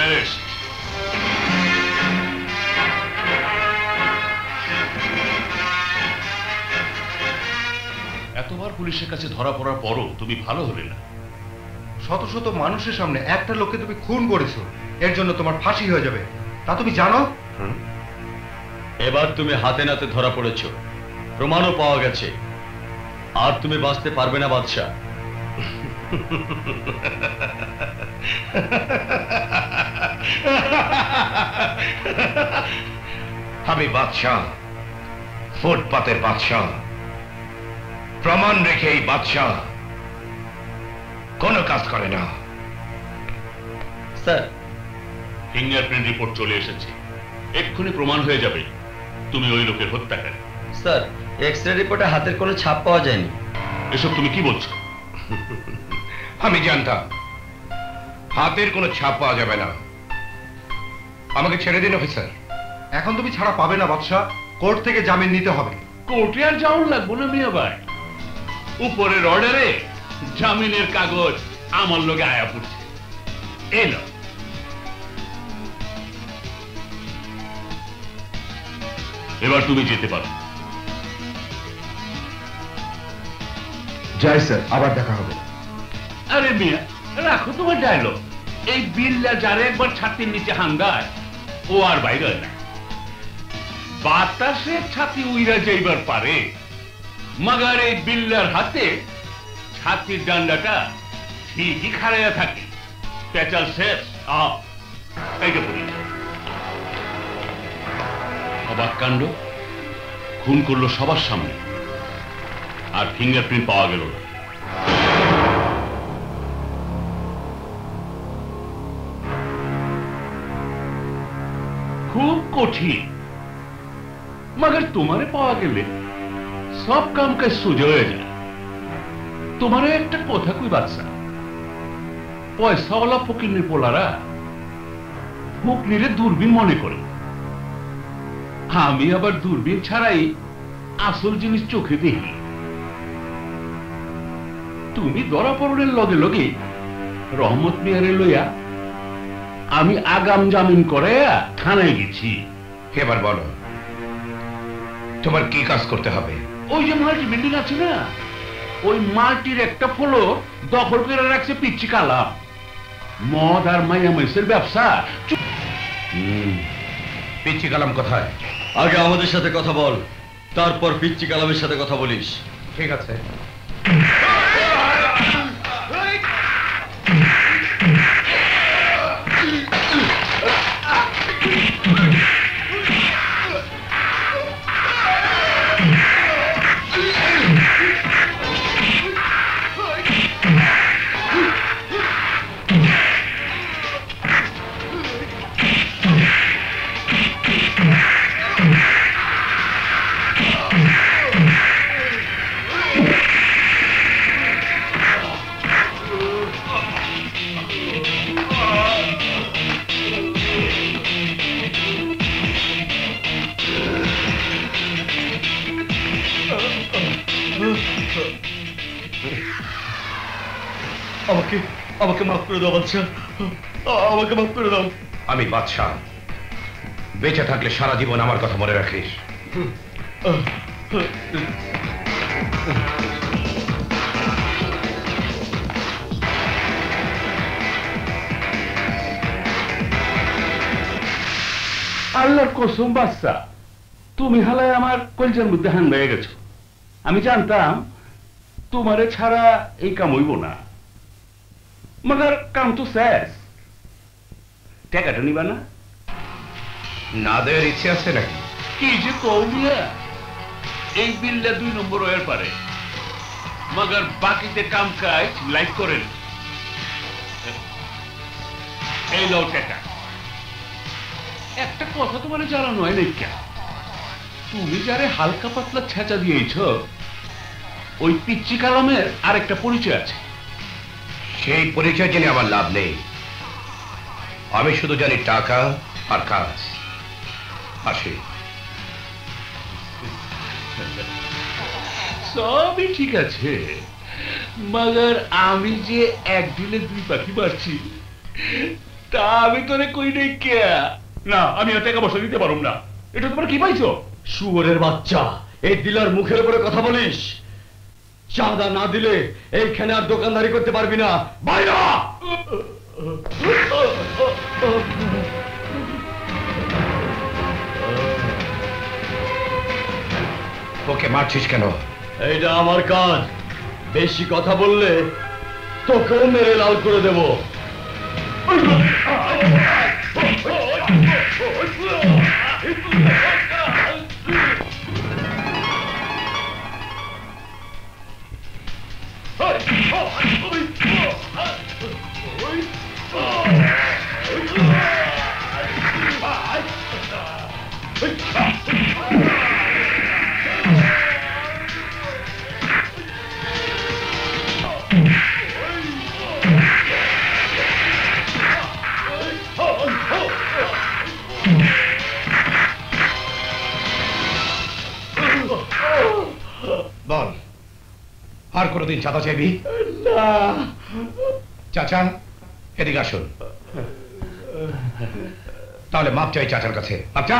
Arrest. এতবার পুলিশের কাছে ধরা পড়ার পরও তুমি ভালো হলে না। শত শত মানুষের সামনে একটা লোককে তুমি খুন করেছো, এর জন্য তোমার ফাঁসি হয়ে যাবে, তা তুমি জানো? এবার তুমি হাতে নাতে ধরা পড়েছো, প্রমাণও পাওয়া গেছে, আর তুমি বাঁচতে পারবে না বাদশা। আমি বাদশাহ, ফুটপাতের বাদশাহ, প্রমাণ রেখে এই বাদশাহ কোনো কাজ করে না। স্যার, ফিঙ্গারপ্রিন্ট রিপোর্ট চলে এসেছে, এক্ষুনি প্রমাণ হয়ে যাবে তুমি ওই লোকের হত্যাকারী। স্যার, এক্সরে রিপোর্টে হাতের কোনো ছাপ পাওয়া যায়নি। এসব তুমি কি বলছো? আমি জানতাম হাতের কোনো ছাপ পাওয়া যাবে না। আমাকে ছেড়ে দিন অফিসার। এখন তুমি ছাড়া পাবে না বাদশাহ, কোর্ট থেকে জামিন নিতে হবে। কোর্টে আর যাওয়ার লাগবো না মিয়া ভাই, উপরের অর্ডারে জামিনের কাগজ আমার লোকে আয়া পড়ছে। এলো এবার তুমি যেতে পারো। যাই স্যার, আবার দেখা হবে। আরে মিয়া রাখো তোমার ডায়লগ। এই বিল্লা যারে একবার ছাতির নিচে হাঙ্গায় ও আর বাইরে হয় না। বাতাসে ছাতি উইরা যাইবার পারে, মাগার এই বিল্লার হাতে ছাতির ডান্ডাটা ঠিকই খাড়াইয়া থাকে। পেঁচাল শেষ। এইটা বলি, অবাক কাণ্ড, খুন করলো সবার সামনে, আর ফিঙ্গারপ্রিন্ট পাওয়া গেল না। খুব কঠিন, মगर তোমারে পাওয়া গেলে সব কাম কাজ সোজা হয়ে যায়। তোমারে একটা কথা কই বাচ্চা, পয়সাওয়ালা ফকিরের পোলারা ফকিরে দূরবীন মনে করে, আমি আবার দূরবীন ছাড়াই আসল জিনিস চোখে দেখি। তুমি ধরা পড়নের লগে লগে রহমত মিয়ারে লইয়া আমি আগাম জামিন করে থানায় গেছি। এবার বলো তোমার কি কাজ করতে হবে? ওই যে মাল্টি বিল্ডিং আছে না, ওই মাল্টির একটা ফ্লোর দখল করে রাখছে পিচ্চি কালাম। মদ আর মাইয়া মেসের ব্যবসা। পিচ্চি কালাম কোথায়? আগে আমাদের সাথে কথা বল, তারপর পিচ্চি কালামের সাথে কথা বলিস। ঠিক আছে। আমাকে মাফ করে দাও বাদশা, আমাকে মাফ করে দাও। আমি বাদশা, বেঁচে থাকলে সারা জীবন আমার কথা মনে রাখিস। আল্লাহর কসম বাচ্চা, তুমি হালায় আমার কলজার মধ্যে হান হয়ে গেছো। আমি জানতাম তোমারে ছাড়া এই কাম হইব না, মগর কাম তো শেষ। টাকাটা নিবা না? না দেওয়ার ইচ্ছে আছে নাকি? কি যে কৌমিয়া, এই বিলটা 2 নম্বর হয়ে পারে, মগর বাকিতে কাম কাজ লাইক করেন। এই লও টাকা। একটা কথা তোমার জানানো হয় নাই কেন, তুমি যারে হালকা পাতলা ছেঁচা দিয়েছ, ওই পিচ্চি কালামের আরেকটা পরিচয় আছে। সেই পরিচয় জেনে আমার লাভ নেই। আমি শুধু জানি টাকা আর কাজ। আসি। সবই ঠিক আছে, মগর আমি যে এক ঢিলে 2 পাখি মারছি, তা আমি তোরে কই নাই কে? না, আমি আর টাকা পয়সা দিতে পারুম না। এটা তোমরা কি পাইছো? শুয়োরের বাচ্চা, এই দিলার মুখের উপরে কথা বলিস? চাঁদা না দিলে এইখানে আর দোকানদারি করতে পারবি না। বাইরা! ওকে মারছিস কেন? এইটা আমার কাজ, বেশি কথা বললে তোকেও মেরে লাল করে দেব। বল, আর কোনোদিন চাঁদা চাইবি না। চাচা এদিকে আসুন। তাহলে মাপ চাই চাচার কাছে। মাপ চা।